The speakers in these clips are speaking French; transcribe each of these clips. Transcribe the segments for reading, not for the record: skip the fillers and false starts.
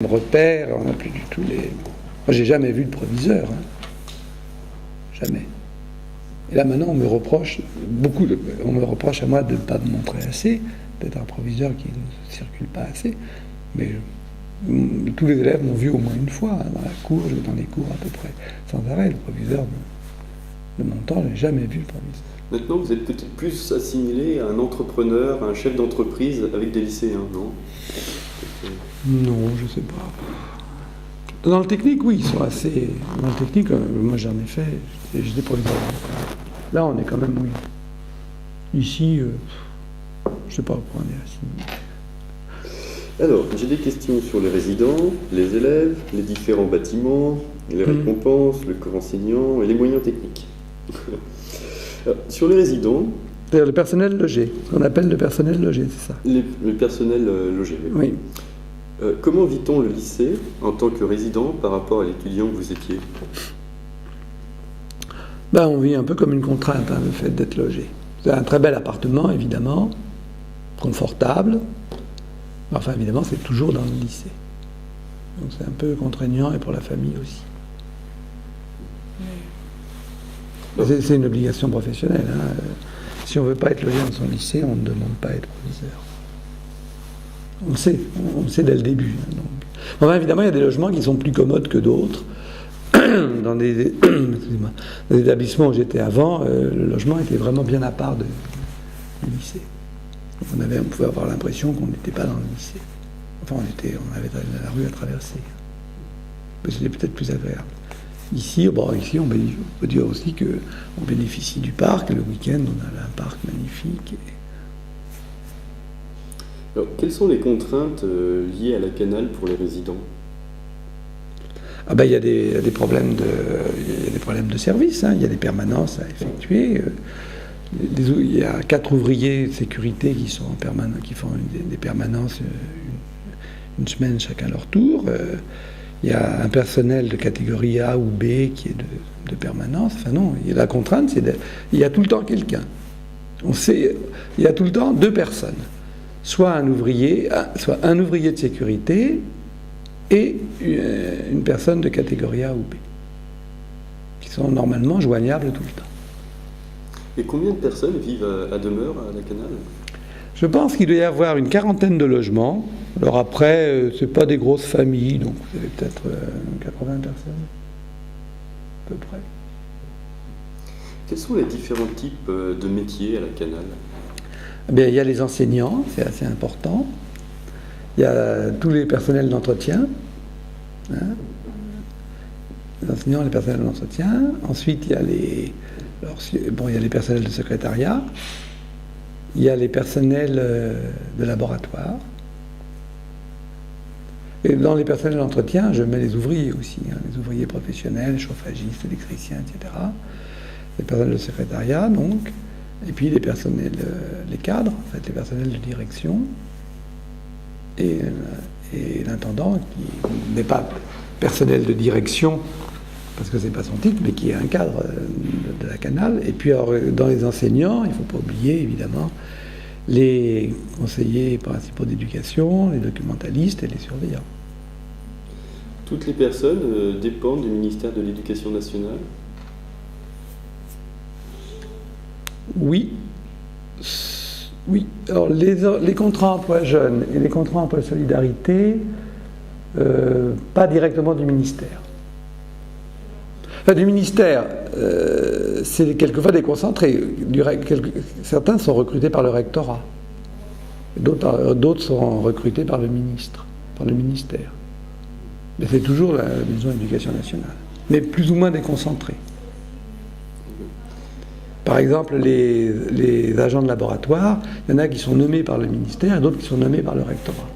repère, on n'a plus du tout les... Moi, j'ai jamais vu de proviseur. Jamais. Et là, maintenant, on me reproche à moi de ne pas me montrer assez, d'être un proviseur qui ne circule pas assez. Mais tous les élèves m'ont vu au moins une fois, dans la cour, je vais dans les cours à peu près sans arrêt. Le proviseur de mon temps, je n'ai jamais vu le proviseur. Maintenant, vous êtes peut-être plus assimilé à un entrepreneur, à un chef d'entreprise avec des lycéens, non? Non, je ne sais pas. Dans le technique, oui, ils sont assez... Dans le technique, moi j'en ai fait, j'étais proviseur. Là, on est quand même, oui. Ici, je ne sais pas pourquoi on est assimilé. Alors, j'ai des questions sur les résidents, les élèves, les différents bâtiments, les récompenses, le corps enseignant et les moyens techniques. Alors, sur les résidents... C'est-à-dire le personnel logé, ce qu'on appelle le personnel logé, c'est ça. Le personnel logé, oui. Comment vit-on le lycée en tant que résident par rapport à l'étudiant que vous étiez? On vit un peu comme une contrainte, le fait d'être logé. C'est un très bel appartement, évidemment, confortable. Enfin, évidemment, c'est toujours dans le lycée. Donc c'est un peu contraignant et pour la famille aussi. C'est une obligation professionnelle. Si on ne veut pas être logé dans son lycée, on ne demande pas à être proviseur. On le sait dès le début. Donc. Enfin, évidemment, il y a des logements qui sont plus commodes que d'autres. Dans des établissements où j'étais avant, le logement était vraiment bien à part du lycée. On pouvait avoir l'impression qu'on n'était pas dans le lycée. Enfin, on avait la rue à traverser. Mais c'était peut-être plus agréable. Ici, on peut dire aussi qu'on bénéficie du parc. Le week-end, on a un parc magnifique. Alors, quelles sont les contraintes liées à la Canal pour les résidents? Il y a des problèmes de service. Il y a des permanences à effectuer. Il y a 4 ouvriers de sécurité qui sont qui font des permanences une semaine chacun leur tour. Il y a un personnel de catégorie A ou B qui est de permanence. Enfin non, la contrainte, il y a tout le temps quelqu'un. Il y a tout le temps 2 personnes. Soit un ouvrier de sécurité et une personne de catégorie A ou B, qui sont normalement joignables tout le temps. Et combien de personnes vivent à demeure à la Canal? Je pense qu'il doit y avoir une 40aine de logements. Alors après, c'est pas des grosses familles, donc vous avez peut-être 80 personnes, à peu près. Quels sont les différents types de métiers à la Canal? Il y a les enseignants, c'est assez important. Il y a tous les personnels d'entretien. Les enseignants, les personnels d'entretien. Ensuite, il y a les personnels de secrétariat. Il y a les personnels de laboratoire. Et dans les personnels d'entretien, je mets les ouvriers aussi. Les ouvriers professionnels, chauffagistes, électriciens, etc. Les personnels de secrétariat, donc. Et puis les personnels, les cadres, en fait, les personnels de direction. Et l'intendant, qui n'est pas personnel de direction, parce que c'est pas son titre, mais qui est un cadre de la Canal. Et puis alors, dans les enseignants, il ne faut pas oublier, évidemment, les conseillers principaux d'éducation, les documentalistes et les surveillants. Toutes les personnes dépendent du ministère de l'Éducation nationale? Oui. Oui. Alors, les contrats emploi jeunes et les contrats emploi solidarité, pas directement du ministère. Enfin, du ministère, c'est quelquefois déconcentré. Certains sont recrutés par le rectorat. D'autres sont recrutés par le ministre, par le ministère. Mais c'est toujours la maison d'éducation nationale, mais plus ou moins déconcentré. Par exemple, les agents de laboratoire, il y en a qui sont nommés par le ministère et d'autres qui sont nommés par le rectorat,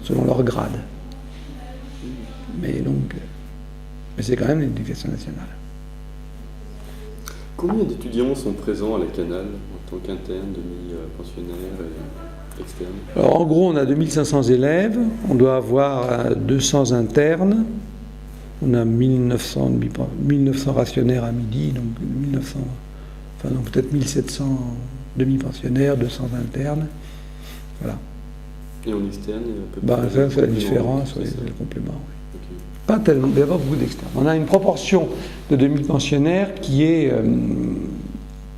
selon leur grade. Mais c'est quand même l'éducation nationale. Combien d'étudiants sont présents à la Canal en tant qu'internes, demi-pensionnaires et externes? Alors, en gros, on a 2500 élèves, on doit avoir 200 internes, on a 1900 rationnaires à midi, donc 1900... donc peut-être 1700 demi-pensionnaires, 200 internes. Voilà. Et en externe, un peu Ça, c'est la différence, oui, c'est le complément. Oui. Okay. Pas tellement, il n'y a pas beaucoup d'externes. On a une proportion de demi-pensionnaires qui est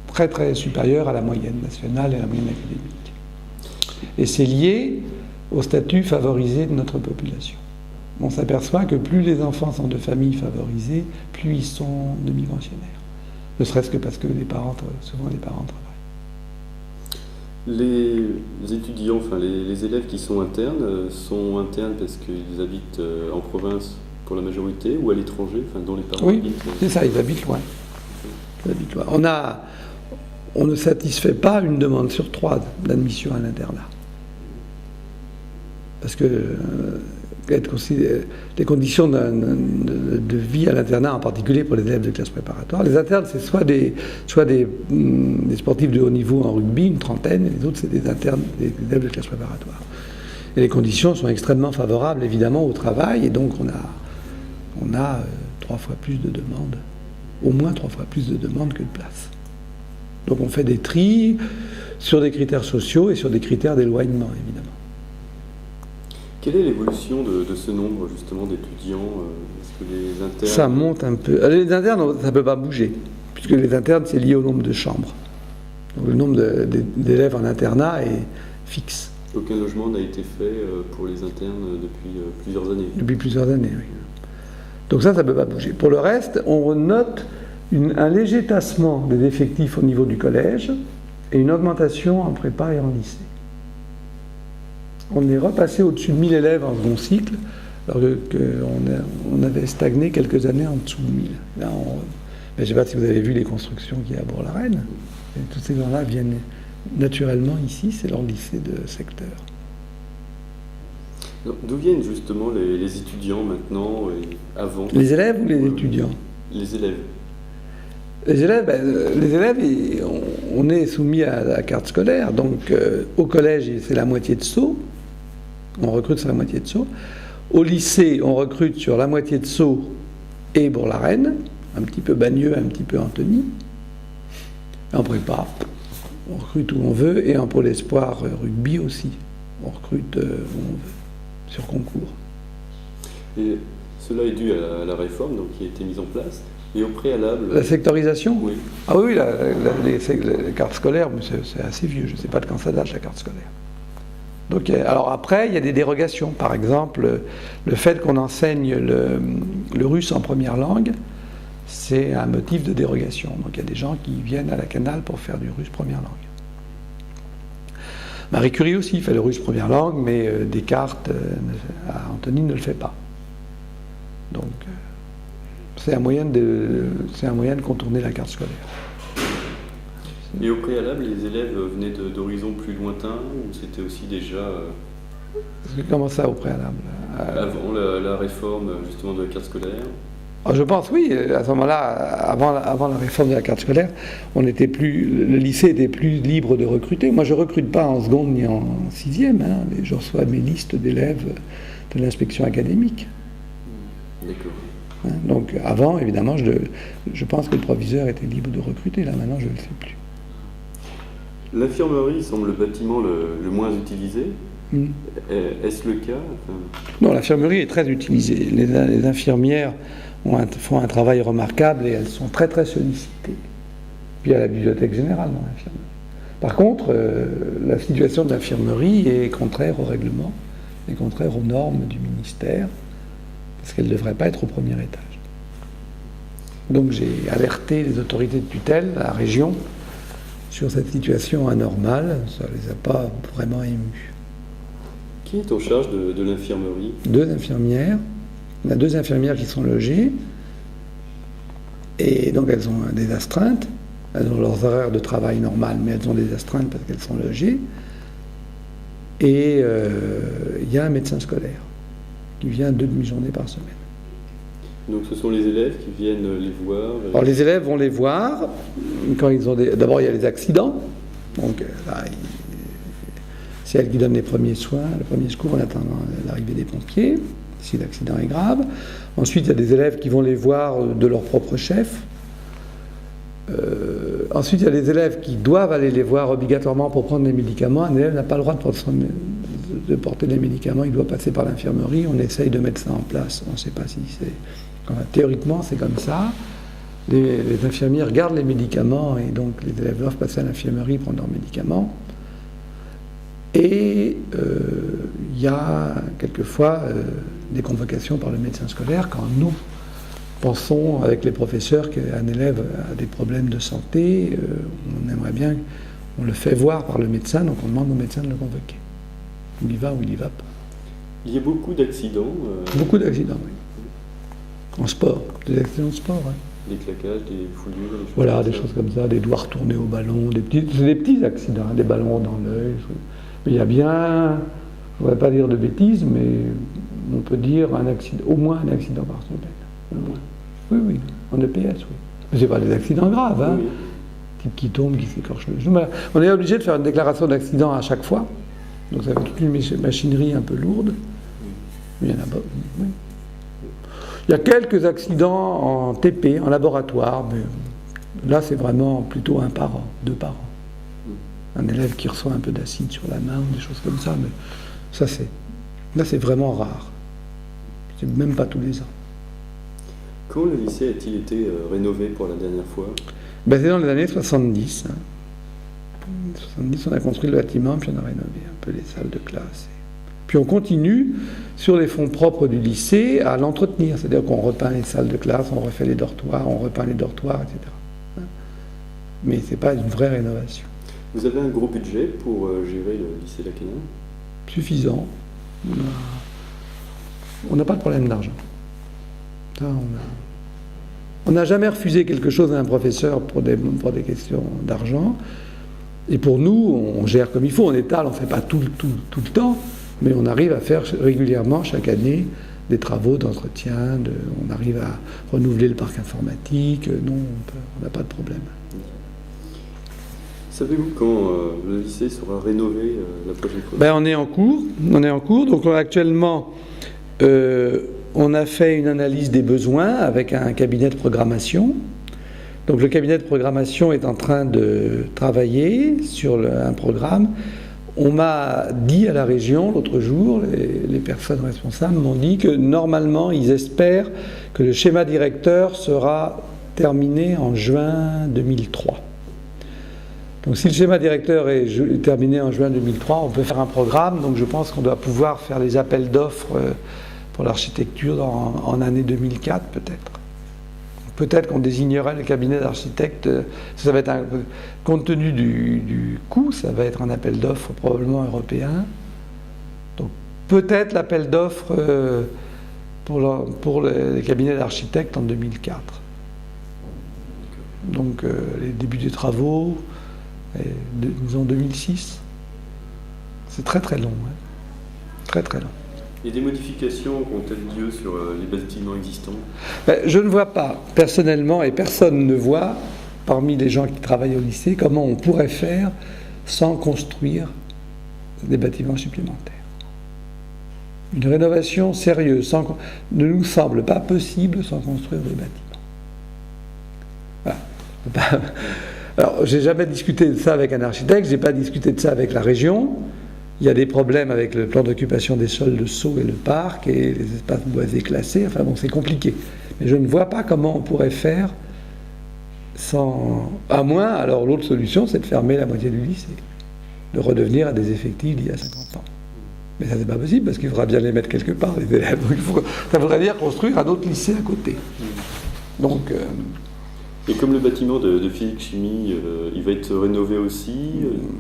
très très supérieure à la moyenne nationale et à la moyenne académique. Et c'est lié au statut favorisé de notre population. On s'aperçoit que plus les enfants sont de familles favorisées, plus ils sont demi-pensionnaires. Ne serait-ce que parce que souvent les parents travaillent. Les étudiants, enfin les élèves qui sont internes parce qu'ils habitent en province pour la majorité ou à l'étranger, enfin dont les parents habitent. C'est ça, ils habitent loin. On ne satisfait pas une demande sur 3 d'admission à l'internat. Parce que les conditions de vie à l'internat, en particulier pour les élèves de classe préparatoire, les internes, c'est soit des sportifs de haut niveau en rugby, une trentaine, et les autres, c'est des internes, des élèves de classe préparatoire. Et les conditions sont extrêmement favorables, évidemment, au travail, et donc on a 3 fois plus de demandes, au moins 3 fois plus de demandes que de places. Donc on fait des tris sur des critères sociaux et sur des critères d'éloignement, évidemment. Quelle est l'évolution de ce nombre, justement, d'étudiants? Est-ce que les internes... Ça monte un peu. Les internes, ça ne peut pas bouger, puisque les internes, c'est lié au nombre de chambres. Donc le nombre d'élèves en internat est fixe. Aucun logement n'a été fait pour les internes depuis plusieurs années. Depuis plusieurs années, oui. Donc ça ne peut pas bouger. Pour le reste, on note un léger tassement des effectifs au niveau du collège et une augmentation en prépa et en lycée. On est repassé au-dessus de 1000 élèves en second cycle, alors qu'on avait stagné quelques années en dessous de 1000. Là, je ne sais pas si vous avez vu les constructions qu'il y a à Bourg-la-Reine. Tous ces gens-là viennent naturellement ici, c'est leur lycée de secteur. D'où viennent justement les étudiants maintenant et avant? Les élèves ou les étudiants? Les élèves. Les élèves, on est soumis à la carte scolaire. Donc, au collège, c'est la moitié de Sceaux. On recrute sur la moitié de Sceaux. Au lycée, on recrute sur la moitié de Sceaux et Bourg-la-Reine, un petit peu Bagneux, un petit peu Antony. En prépa, on recrute où on veut, et en pôle espoir rugby aussi. On recrute où on veut, sur concours. Et cela est dû à la réforme donc, qui a été mise en place. Et au préalable... La sectorisation? Oui. Ah oui, les cartes scolaires, c'est assez vieux. Je ne sais pas de quand ça date, la carte scolaire. Donc, alors après, il y a des dérogations. Par exemple, le fait qu'on enseigne le russe en première langue, c'est un motif de dérogation. Donc il y a des gens qui viennent à la Canale pour faire du russe première langue. Marie Curie aussi fait le russe première langue, mais Descartes, à Antony, ne le fait pas. Donc... c'est un moyen de contourner la carte scolaire. Et au préalable, les élèves venaient d'horizons plus lointains ou c'était aussi déjà... Comment ça, au préalable? Avant la réforme, justement, de la carte scolaire? Je pense, oui. À ce moment-là, avant la réforme de la carte scolaire, le lycée était plus libre de recruter. Moi, je ne recrute pas en seconde ni en sixième. Je reçois mes listes d'élèves de l'inspection académique. D'accord. Donc avant, évidemment, je pense que le proviseur était libre de recruter. Là, maintenant, je ne le sais plus. L'infirmerie semble le bâtiment le moins utilisé. Est-ce le cas? Non, l'infirmerie est très utilisée. Les infirmières font un travail remarquable et elles sont très très sollicitées. Puis il y a la bibliothèque générale dans l'infirmerie. Par contre, la situation de l'infirmerie est contraire au règlement, est contraire aux normes du ministère, parce qu'elle ne devrait pas être au premier étage. Donc j'ai alerté les autorités de tutelle, la région, sur cette situation anormale. Ça ne les a pas vraiment émus. Qui est en charge de l'infirmerie? 2 infirmières. On a 2 infirmières qui sont logées. Et donc elles ont des astreintes. Elles ont leurs horaires de travail normales, mais elles ont des astreintes parce qu'elles sont logées. Et il y a un médecin scolaire qui vient 2 demi-journées par semaine. Donc ce sont les élèves qui viennent les voir? Alors les élèves vont les voir quand ils ont D'abord il y a les accidents. Donc là, c'est elle qui donne les premiers soins, le premier secours en attendant l'arrivée des pompiers, si l'accident est grave. Ensuite il y a des élèves qui vont les voir de leur propre chef. Ensuite il y a des élèves qui doivent aller les voir obligatoirement pour prendre les médicaments. Un élève n'a pas le droit de prendre de porter les médicaments, il doit passer par l'infirmerie. On essaye de mettre ça en place. On ne sait pas si c'est... Enfin, théoriquement, c'est comme ça. Les infirmières gardent les médicaments et donc les élèves doivent passer à l'infirmerie, prendre leurs médicaments. Et il y a quelquefois des convocations par le médecin scolaire quand nous pensons avec les professeurs qu'un élève a des problèmes de santé, on aimerait bien, on le fait voir par le médecin, donc on demande au médecin de le convoquer. Il y va ou il y va pas. Il y a beaucoup d'accidents. Beaucoup d'accidents, oui. En sport, des accidents de sport, oui. Des claquages, des foulures, des choses voilà, comme des ça. choses comme ça, des doigts retournés au ballon, c'est des petits accidents, des ballons dans l'œil. Mais il y a bien, je ne voudrais pas dire de bêtises, mais on peut dire un accident, au moins un accident par semaine. Oui, oui, en EPS, oui. Mais ce n'est pas des accidents graves, hein. Oui. Type qui tombe, qui s'écorche le genou. On est obligé de faire une déclaration d'accident à chaque fois. Donc ça fait toute une machinerie un peu lourde. Mais il y en a pas. Oui. Il y a quelques accidents en TP, en laboratoire, mais là c'est vraiment plutôt un par an, 2 par an. Un élève qui reçoit un peu d'acide sur la main ou des choses comme ça, mais ça c'est vraiment rare. C'est même pas tous les ans. Quand le lycée a-t-il été rénové pour la dernière fois? Ben, c'est dans les années 70. 70, on a construit le bâtiment, puis on a rénové un peu les salles de classe. Puis on continue, sur les fonds propres du lycée, à l'entretenir. C'est-à-dire qu'on repeint les salles de classe, on refait les dortoirs, on repeint les dortoirs, etc. Mais ce n'est pas une vraie rénovation. Vous avez un gros budget pour gérer le lycée Laquénan? Suffisant. On n'a pas de problème d'argent. Ça, on n'a jamais refusé quelque chose à un professeur pour des questions d'argent. Et pour nous, on gère comme il faut, on étale, on ne fait pas tout le temps, mais on arrive à faire régulièrement, chaque année, des travaux d'entretien, on arrive à renouveler le parc informatique, non, on n'a pas de problème. Savez-vous quand le lycée sera rénové la prochaine fois? Ben, on est en cours, donc actuellement, on a fait une analyse des besoins avec un cabinet de programmation. Donc le cabinet de programmation est en train de travailler sur un programme. On m'a dit à la région l'autre jour, les personnes responsables m'ont dit que normalement ils espèrent que le schéma directeur sera terminé en juin 2003. Donc si le schéma directeur est terminé en juin 2003, on peut faire un programme. Donc je pense qu'on doit pouvoir faire les appels d'offres pour l'architecture en année 2004 peut-être. Peut-être qu'on désignerait le cabinet d'architectes, ça va être compte tenu du coût, ça va être un appel d'offres probablement européen. Donc peut-être l'appel d'offres pour les cabinets d'architectes en 2004. Donc les débuts des travaux, disons 2006. C'est très très long, hein. Très très long. Et des modifications ont-elles lieu sur les bâtiments existants? Je ne vois pas, personnellement, et personne ne voit, parmi les gens qui travaillent au lycée, comment on pourrait faire sans construire des bâtiments supplémentaires. Une rénovation sérieuse ne nous semble pas possible sans construire des bâtiments. Voilà. Alors, j'ai jamais discuté de ça avec un architecte, j'ai pas discuté de ça avec la région. Il y a des problèmes avec le plan d'occupation des sols de Sceaux et le parc et les espaces boisés classés. Enfin bon, c'est compliqué. Mais je ne vois pas comment on pourrait faire sans... À moins, alors l'autre solution, c'est de fermer la moitié du lycée. De redevenir à des effectifs d'il y a 50 ans. Mais ça, c'est pas possible parce qu'il faudra bien les mettre quelque part, les élèves. Donc, ça voudrait dire construire un autre lycée à côté. Donc... Et comme le bâtiment de physique-chimie, il va être rénové aussi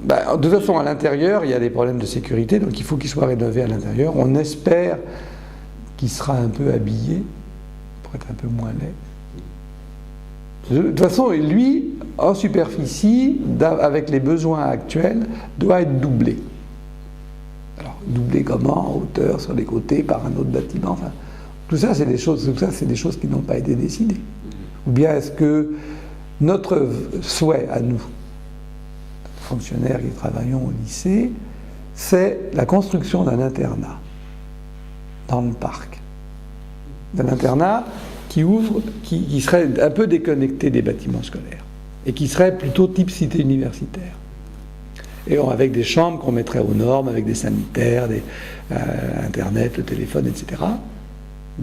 De toute façon, à l'intérieur, il y a des problèmes de sécurité, donc il faut qu'il soit rénové à l'intérieur. On espère qu'il sera un peu habillé, pour être un peu moins laid. De toute façon, lui, en superficie, avec les besoins actuels, doit être doublé. Alors, doublé comment? En hauteur, sur les côtés, par un autre bâtiment. Enfin, tout ça, c'est des choses qui n'ont pas été décidées. Ou bien est-ce que notre souhait à nous, fonctionnaires qui travaillons au lycée, c'est la construction d'un internat dans le parc. D'un internat qui serait un peu déconnecté des bâtiments scolaires et qui serait plutôt type cité universitaire. Et avec des chambres qu'on mettrait aux normes, avec des sanitaires, Internet, le téléphone, etc.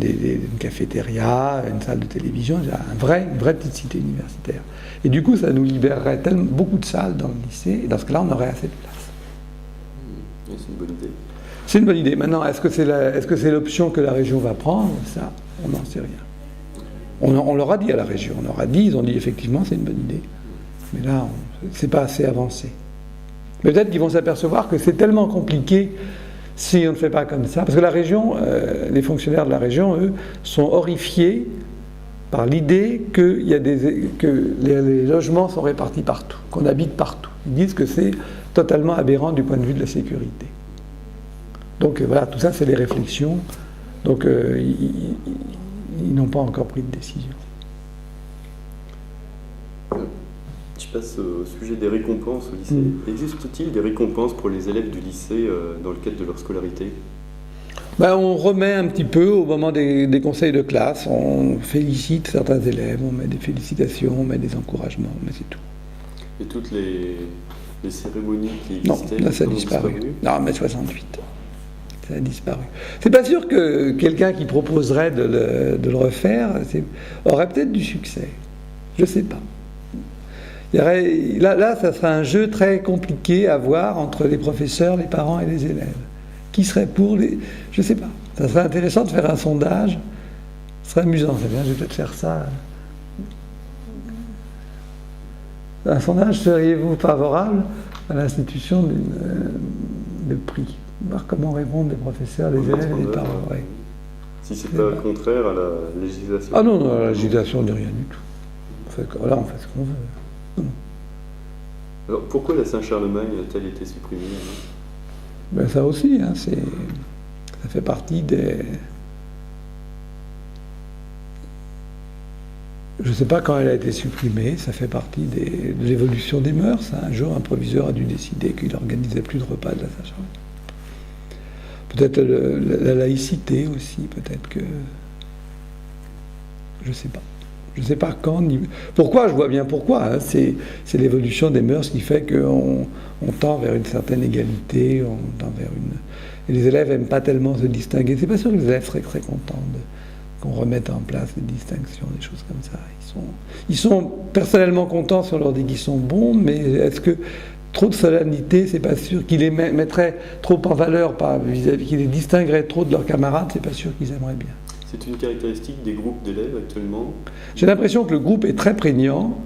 Une cafétéria, une salle de télévision, une vraie petite cité universitaire. Et du coup, ça nous libérerait beaucoup de salles dans le lycée, et dans ce cas-là, on aurait assez de place. C'est une bonne idée. C'est une bonne idée. Maintenant, est-ce que c'est l'option que la région va prendre? Ça, on n'en sait rien. On leur a dit à la région, ils ont dit effectivement c'est une bonne idée. Mais là, c'est pas assez avancé. Mais peut-être qu'ils vont s'apercevoir que c'est tellement compliqué si on ne fait pas comme ça. Parce que la région, les fonctionnaires de la région, eux, sont horrifiés par l'idée que les logements sont répartis partout, qu'on habite partout. Ils disent que c'est totalement aberrant du point de vue de la sécurité. Donc voilà, tout ça, c'est des réflexions. Donc ils n'ont pas encore pris de décision. Je passe au sujet des récompenses au lycée. Existe-t-il des récompenses pour les élèves du lycée dans le cadre de leur scolarité? On remet un petit peu au moment des conseils de classe, on félicite certains élèves, on met des félicitations, on met des encouragements, mais c'est tout. Et toutes les cérémonies qui existaient? Non, là ça a disparu. Non, mais 68. Ça a disparu. C'est pas sûr que quelqu'un qui proposerait de le refaire aurait peut-être du succès. Je sais pas. Là, ça serait un jeu très compliqué à voir entre les professeurs, les parents et les élèves. Qui serait pour les... Je ne sais pas. Ça serait intéressant de faire un sondage. Ce serait amusant, c'est bien, je vais peut-être faire ça. Un sondage, seriez-vous favorable à l'institution de prix? Voir comment répondent les professeurs, les élèves et les parents. Ouais. Si c'est pas contraire à la législation? Ah non, la législation ne dit rien du tout. Là, on fait ce qu'on veut. Non. Alors, pourquoi la Saint-Charlemagne a-t-elle été supprimée? Ça aussi, ça fait partie des... Je ne sais pas quand elle a été supprimée, ça fait partie de l'évolution des mœurs. Un jour, un proviseur a dû décider qu'il n'organisait plus de repas de la Saint-Charlemagne. Peut-être la laïcité aussi, peut-être que... Je ne sais pas. Je ne sais pas quand, ni... Pourquoi, je vois bien pourquoi. C'est l'évolution des mœurs qui fait qu'on tend vers une certaine égalité, on tend vers une... Et les élèves n'aiment pas tellement se distinguer. C'est pas sûr que les élèves seraient très contents qu'on remette en place des distinctions, des choses comme ça. Ils sont personnellement contents si on leur dit qu'ils sont bons, mais est-ce que trop de solennité, c'est pas sûr qu'ils les mettraient trop en valeur, qu'ils les distingueraient trop de leurs camarades, c'est pas sûr qu'ils aimeraient bien. C'est une caractéristique des groupes d'élèves actuellement? J'ai l'impression que le groupe est très prégnant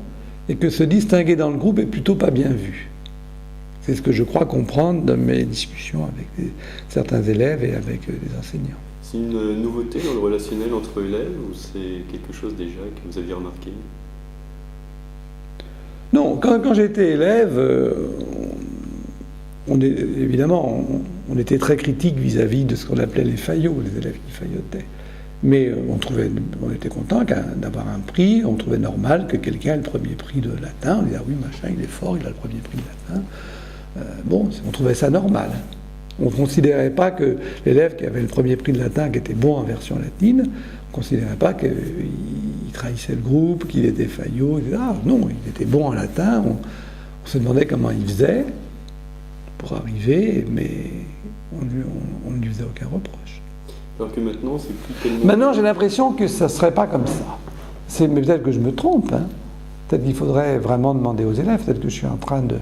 et que se distinguer dans le groupe est plutôt pas bien vu. C'est ce que je crois comprendre dans mes discussions avec certains élèves et avec les enseignants. C'est une nouveauté dans le relationnel entre élèves ou c'est quelque chose déjà que vous aviez remarqué? Non, quand j'étais élève, évidemment, on était très critique vis-à-vis de ce qu'on appelait les faillots, les élèves qui faillotaient. Mais on était content d'avoir un prix, on trouvait normal que quelqu'un ait le premier prix de latin. On disait, ah oui, machin, il est fort, il a le premier prix de latin. On trouvait ça normal. On ne considérait pas que l'élève qui avait le premier prix de latin, qui était bon en version latine, on ne considérait pas qu'il trahissait le groupe, qu'il était faillot, etc. Ah, non, il était bon en latin, on se demandait comment il faisait pour arriver, mais on ne lui faisait aucun reproche. Alors que maintenant, c'est plus tellement... Maintenant, j'ai l'impression que ça ne serait pas comme ça. Mais peut-être que je me trompe. Peut-être qu'il faudrait vraiment demander aux élèves. Peut-être que je suis en train de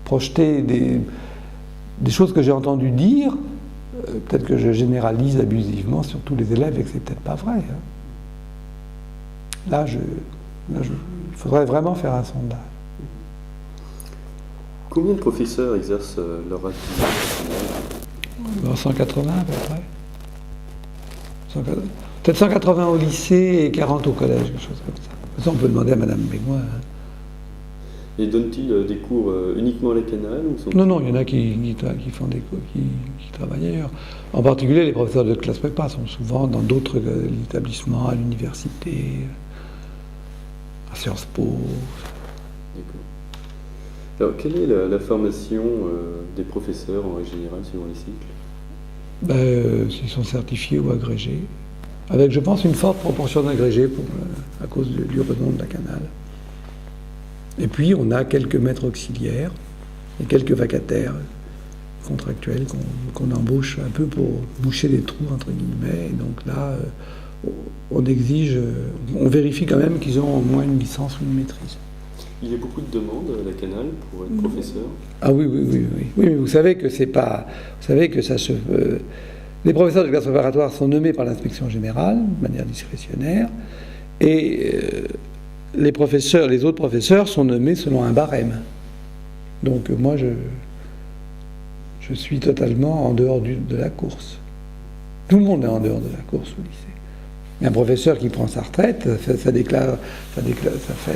projeter des choses que j'ai entendues dire. Peut-être que je généralise abusivement sur tous les élèves et que c'est peut-être pas vrai. Là, il faudrait vraiment faire un sondage. Combien de professeurs exercent leur activité? 180 à peu près. Peut-être 180 au lycée et 40 au collège, quelque chose comme ça. Ça, on peut demander à Madame Bégoin. Et donne-t-il des cours uniquement à la Canale ou Non, il y en a qui font des cours, qui travaillent ailleurs. En particulier, les professeurs de classe prépa sont souvent dans d'autres établissements, à l'université, à Sciences Po. D'accord. Alors, quelle est la formation des professeurs en règle générale suivant les cycles? S'ils sont certifiés ou agrégés, avec, je pense, une forte proportion d'agrégés à cause du renom de la Canale. Et puis, on a quelques maîtres auxiliaires, Il y a quelques vacataires contractuels qu'on embauche un peu pour boucher les trous, entre guillemets. Et donc là, on exige, on vérifie quand même qu'ils ont au moins une licence ou une maîtrise. Il y a beaucoup de demandes à la Canal pour être professeur. Ah oui, mais vous savez que c'est pas... Vous savez que ça se... les professeurs de classe préparatoire sont nommés par l'inspection générale, de manière discrétionnaire, et les autres professeurs sont nommés selon un barème. Donc moi, je suis totalement en dehors de la course. Tout le monde est en dehors de la course au lycée. Un professeur qui prend sa retraite, ça fait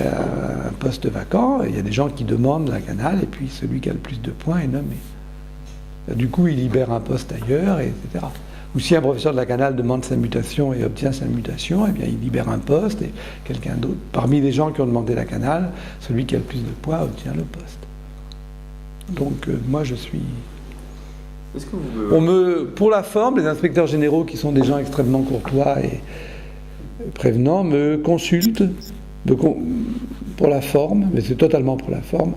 un poste vacant, il y a des gens qui demandent la Canal, et puis celui qui a le plus de points est nommé. Du coup, il libère un poste ailleurs, etc. Ou si un professeur de la Canal demande sa mutation et obtient sa mutation, eh bien, il libère un poste, et quelqu'un d'autre, parmi les gens qui ont demandé la Canal, celui qui a le plus de points obtient le poste. Donc, moi, je suis... Est-ce que vous... Pour la forme, les inspecteurs généraux, qui sont des gens extrêmement courtois et prévenants, me consultent pour la forme, mais c'est totalement pour la forme,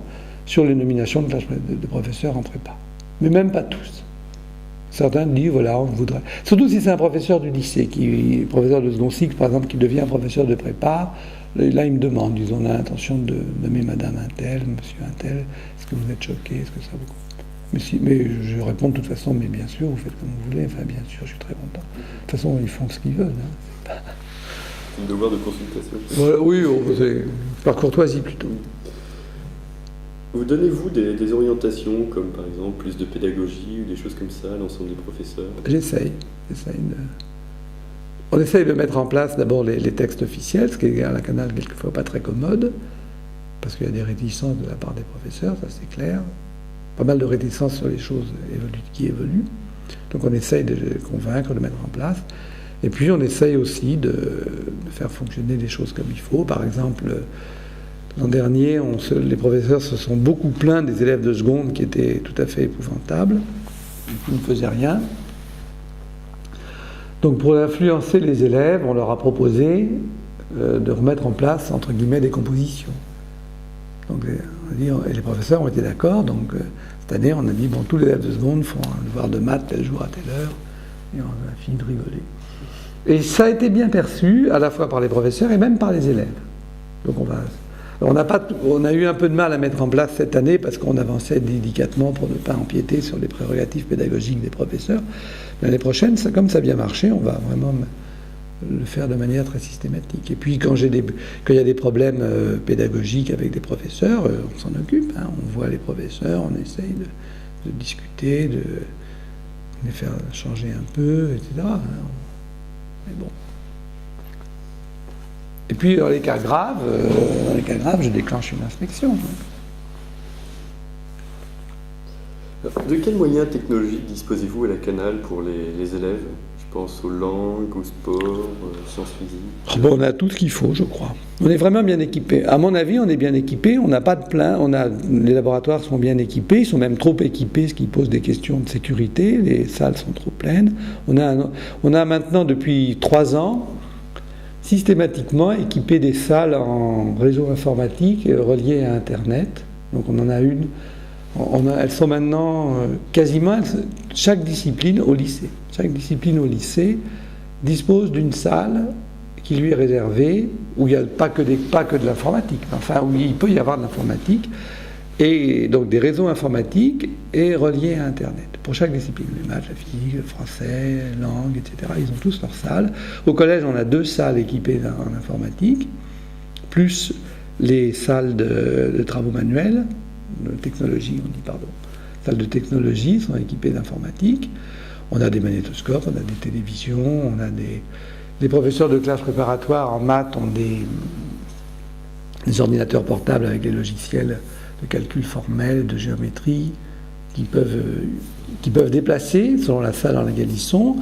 sur les nominations de professeurs en prépa. Mais même pas tous. Certains disent, voilà, on voudrait... Surtout si c'est un professeur du lycée, professeur de second cycle, par exemple, qui devient professeur de prépa, là, ils me demandent, ils ont l'intention de nommer madame un tel, monsieur un tel, est-ce que vous êtes choqué, est-ce que ça vous... Mais je réponds de toute façon, mais bien sûr, vous faites comme vous voulez, enfin bien sûr, je suis très content. De toute façon, ils font ce qu'ils veulent. Hein. C'est un devoir de consultation. Voilà, oui, c'est par courtoisie plutôt. Vous donnez-vous des orientations, comme par exemple plus de pédagogie ou des choses comme ça à l'ensemble des professeurs? J'essaye On essaye de mettre en place d'abord les textes officiels, ce qui est à la Canal quelquefois pas très commode, parce qu'il y a des réticences de la part des professeurs, ça c'est clair. Pas mal de réticences sur les choses qui évoluent. Donc on essaye de les convaincre, de mettre en place. Et puis on essaye aussi de faire fonctionner les choses comme il faut. Par exemple, l'an dernier, les professeurs se sont beaucoup plaints des élèves de seconde qui étaient tout à fait épouvantables, qui ne faisaient rien. Donc pour influencer les élèves, on leur a proposé de remettre en place, entre guillemets, des compositions. Donc, et les professeurs ont été d'accord, donc cette année on a dit, bon, tous les élèves de seconde font un devoir de maths tel jour à telle heure, et on a fini de rigoler. Et ça a été bien perçu, à la fois par les professeurs et même par les élèves. Donc on a eu un peu de mal à mettre en place cette année parce qu'on avançait délicatement pour ne pas empiéter sur les prérogatives pédagogiques des professeurs. Mais l'année prochaine, comme ça a bien marché, on va vraiment le faire de manière très systématique. Et puis quand il y a des problèmes pédagogiques avec des professeurs, on s'en occupe. Hein. On voit les professeurs, on essaye de discuter, de les faire changer un peu, etc. Mais bon. Et puis dans les cas graves, je déclenche une inspection. De quels moyens technologiques disposez-vous à la Canal pour les élèves? Je pense aux langues, au sport, sciences physiques. Bon, on a tout ce qu'il faut, je crois. On est vraiment bien équipés. À mon avis, on est bien équipés. On n'a pas de plainte. Les laboratoires sont bien équipés. Ils sont même trop équipés, ce qui pose des questions de sécurité. Les salles sont trop pleines. On a maintenant, depuis 3 ans, systématiquement équipé des salles en réseau informatique reliées à Internet. Donc on en a une. Elles sont maintenant quasiment chaque discipline au lycée. Chaque discipline au lycée dispose d'une salle qui lui est réservée, où il n'y a pas que de l'informatique, enfin où il peut y avoir de l'informatique, et donc des réseaux informatiques et reliés à Internet. Pour chaque discipline, les maths, la physique, le français, langue, etc. Ils ont tous leur salle. Au collège, on a 2 salles équipées en informatique, plus les salles de travaux manuels, de technologie, on dit, pardon. Les salles de technologie sont équipées d'informatique. On a des magnétoscopes, on a des télévisions, on a les professeurs de classe préparatoire en maths ont des ordinateurs portables avec des logiciels de calcul formel, de géométrie, qui peuvent déplacer selon la salle dans laquelle ils sont.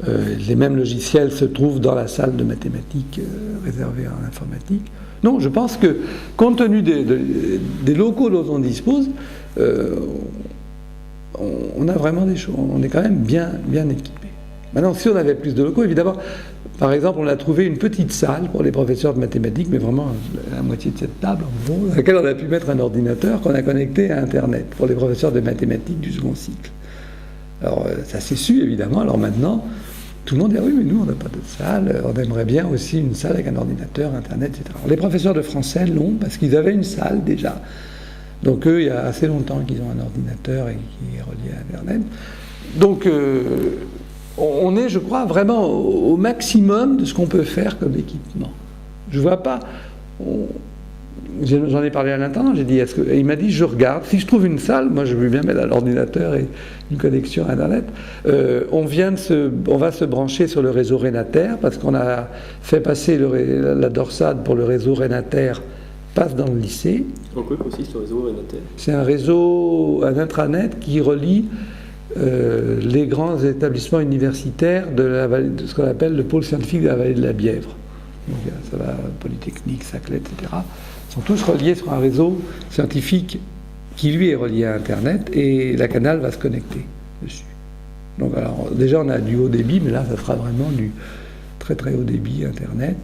Les mêmes logiciels se trouvent dans la salle de mathématiques réservée à l'informatique. Non, je pense que, compte tenu des locaux dont on dispose, on a vraiment des choses. On est quand même bien équipé. Maintenant, si on avait plus de locaux, évidemment, par exemple, on a trouvé une petite salle pour les professeurs de mathématiques, mais vraiment la moitié de cette table, en gros, dans laquelle on a pu mettre un ordinateur qu'on a connecté à Internet pour les professeurs de mathématiques du second cycle. Alors, ça s'est su, évidemment. Alors maintenant, tout le monde dit « Ah oui, mais nous, on n'a pas de salle. On aimerait bien aussi une salle avec un ordinateur, Internet, etc. » Alors, les professeurs de français l'ont parce qu'ils avaient une salle déjà. Donc, eux, il y a assez longtemps qu'ils ont un ordinateur et qui est relié à Internet. Donc, on est, je crois, vraiment au maximum de ce qu'on peut faire comme équipement. Je ne vois pas... J'en ai parlé à l'intendant, j'ai dit, et il m'a dit, je regarde, si je trouve une salle, moi je veux bien mettre l'ordinateur et une connexion à Internet, on va se brancher sur le réseau Renater, parce qu'on a fait passer la dorsade pour le réseau Renater, passe dans le lycée. En quoi consiste le réseau Renater ? C'est un intranet qui relie les grands établissements universitaires de ce qu'on appelle le pôle scientifique de la vallée de la Bièvre. Donc, ça va, Polytechnique, Saclay, etc. Ils sont tous reliés sur un réseau scientifique qui, lui, est relié à Internet, et la Canal va se connecter dessus. Donc, alors, déjà, on a du haut débit, mais là, ça sera vraiment du très très haut débit Internet.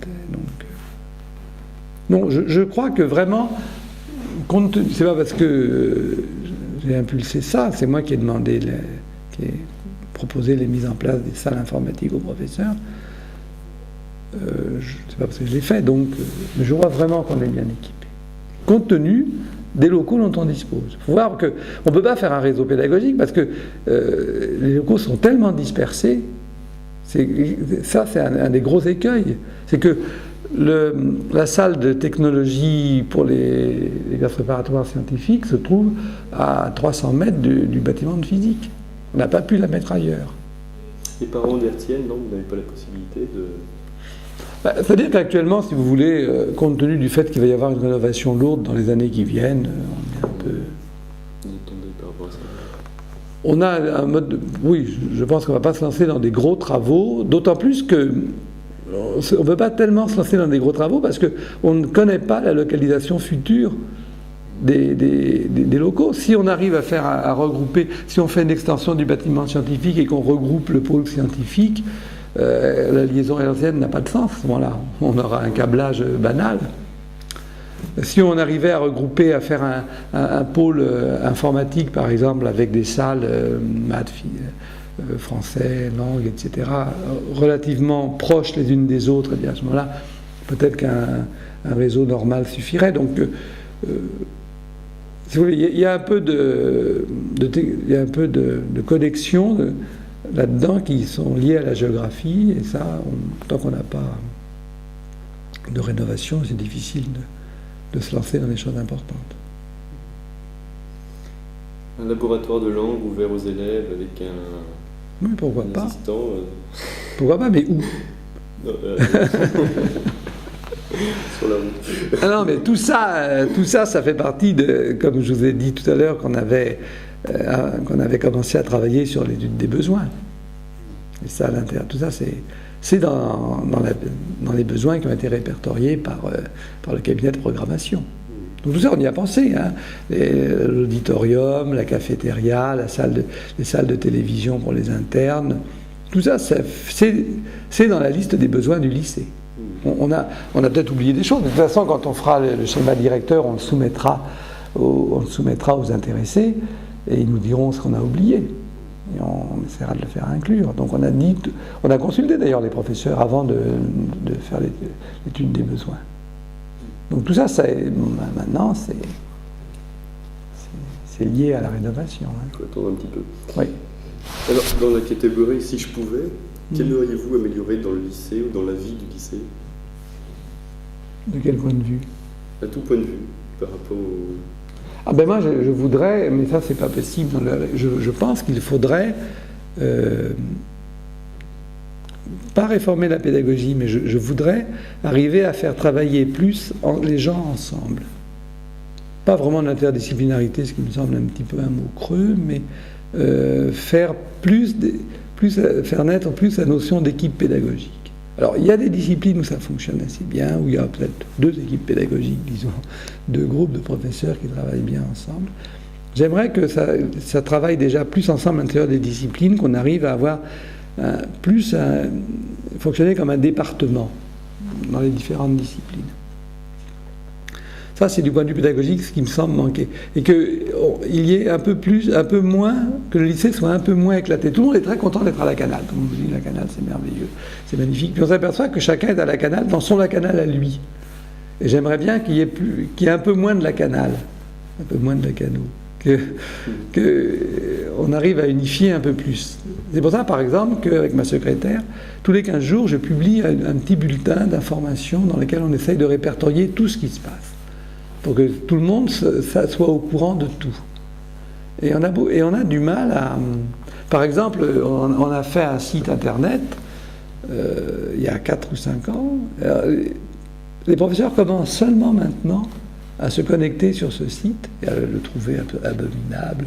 Donc, je crois que vraiment, c'est pas parce que j'ai impulsé ça, c'est moi qui ai demandé, qui ai proposé les mises en place des salles informatiques aux professeurs. C'est pas parce que je l'ai fait, donc je vois vraiment qu'on est bien équipé, compte tenu des locaux dont on dispose. Il faut voir qu'on ne peut pas faire un réseau pédagogique parce que les locaux sont tellement dispersés. Ça, c'est un des gros écueils. C'est que la salle de technologie pour les classes préparatoires scientifiques se trouve à 300 mètres du bâtiment de physique. On n'a pas pu la mettre ailleurs. Les parents d'Hertienne, non, vous n'avez pas la possibilité de... C'est-à-dire qu'actuellement, si vous voulez, compte tenu du fait qu'il va y avoir une rénovation lourde dans les années qui viennent, on est un peu... Vous entendez par rapport à ça ? On a un mode... Oui, je pense qu'on ne va pas se lancer dans des gros travaux, d'autant plus que on ne peut pas tellement se lancer dans des gros travaux parce qu'on ne connaît pas la localisation future des locaux. Si on arrive à regrouper, si on fait une extension du bâtiment scientifique et qu'on regroupe le pôle scientifique, la liaison hertzienne n'a pas de sens. Voilà, on aura un câblage banal. Si on arrivait à regrouper, à faire un pôle informatique, par exemple, avec des salles maths, français, langue, etc., relativement proches les unes des autres, et bien à ce moment-là, peut-être qu'un réseau normal suffirait. Donc, si vous voulez, il y a un peu de connexions là-dedans qui sont liées à la géographie, et ça, tant qu'on n'a pas de rénovation, c'est difficile de se lancer dans des choses importantes. Un laboratoire de langue ouvert aux élèves avec un... Oui, pourquoi pas. Assistant, Pourquoi pas, mais où? Non, sur la route. Ah non, mais tout ça, ça fait partie de, comme je vous ai dit tout à l'heure, qu'on avait commencé à travailler sur l'étude des besoins. Et ça, à l'intérieur, tout ça, c'est dans les besoins qui ont été répertoriés par le cabinet de programmation. Donc tout ça, on y a pensé. Hein. L'auditorium, la cafétéria, les salles de télévision pour les internes, tout ça, c'est dans la liste des besoins du lycée. On a peut-être oublié des choses. De toute façon, quand on fera le schéma directeur, on le soumettra aux intéressés et ils nous diront ce qu'on a oublié. Et on essaiera de le faire inclure. Donc on a consulté d'ailleurs les professeurs avant de faire l'étude des besoins. Donc tout ça, maintenant, c'est lié à la rénovation. Il faut attendre un petit peu. Oui. Alors, dans la catégorie « si je pouvais », qu'aimeriez-vous améliorer dans le lycée ou dans la vie du lycée ? De quel point de vue ? À tout point de vue, par rapport au... Ah ben moi, je voudrais, mais ça, c'est pas possible. Je pense qu'il faudrait... pas réformer la pédagogie, mais je voudrais arriver à faire travailler plus les gens ensemble. Pas vraiment l'interdisciplinarité, ce qui me semble un petit peu un mot creux, mais faire naître plus la notion d'équipe pédagogique. Alors, il y a des disciplines où ça fonctionne assez bien, où il y a peut-être 2 équipes pédagogiques, disons, 2 groupes de professeurs qui travaillent bien ensemble. J'aimerais que ça travaille déjà plus ensemble à l'intérieur des disciplines, qu'on arrive à avoir fonctionner comme un département dans les différentes disciplines. Ça, c'est du point de vue pédagogique ce qui me semble manquer. Et qu'il y ait un peu moins, que le lycée soit un peu moins éclaté. Tout le monde est très content d'être à la Canale. Tout le monde dit la Canale, c'est merveilleux, c'est magnifique. Puis on s'aperçoit que chacun est à la Canale dans son la Canale à lui. Et j'aimerais bien qu'il y ait un peu moins de la Canale, un peu moins de la Cano. Qu'on arrive à unifier un peu plus. C'est pour ça, par exemple, qu'avec ma secrétaire, tous les 15 jours, je publie un petit bulletin d'information dans lequel on essaye de répertorier tout ce qui se passe, pour que tout le monde soit au courant de tout. Et on a du mal à... Par exemple, on a fait un site internet il y a 4 ou 5 ans. Les professeurs commencent seulement maintenant à se connecter sur ce site et à le trouver un peu abominable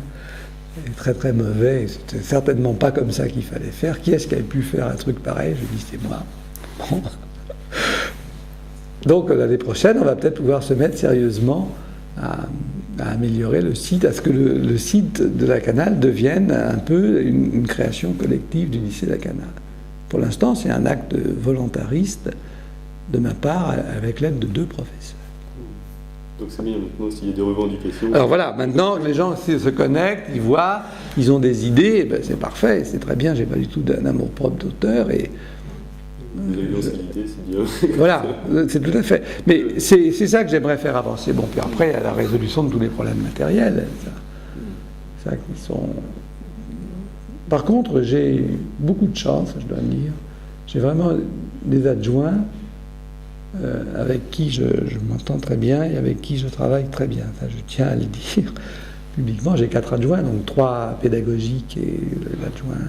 et très très mauvais. C'était certainement pas comme ça qu'il fallait faire. Qui est-ce qui avait pu faire un truc pareil? Je dis c'est moi. Bon. Donc l'année prochaine, on va peut-être pouvoir se mettre sérieusement à améliorer le site, à ce que le site de la Canale devienne un peu une création collective du lycée de la Canale. Pour l'instant, c'est un acte volontariste de ma part avec l'aide de 2 professeurs. Donc c'est bien maintenant s'il y a des revendications. Alors voilà, maintenant les gens se connectent, ils voient, ils ont des idées, et ben c'est parfait, c'est très bien, j'ai pas du tout d'un amour-propre d'auteur et... c'est bien. Voilà, c'est tout à fait. Mais c'est ça que j'aimerais faire avancer. Bon, puis après, il y a la résolution de tous les problèmes matériels. Ça qui sont... Par contre, j'ai beaucoup de chance, je dois le dire. J'ai vraiment des adjoints avec qui je m'entends très bien et avec qui je travaille très bien. Enfin, je tiens à le dire publiquement. J'ai 4 adjoints, donc 3 pédagogiques et l'adjoint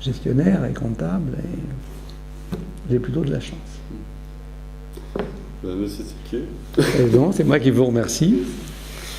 gestionnaire et comptable. Et j'ai plutôt de la chance. Monsieur Séquier. Et donc, c'est moi qui vous remercie.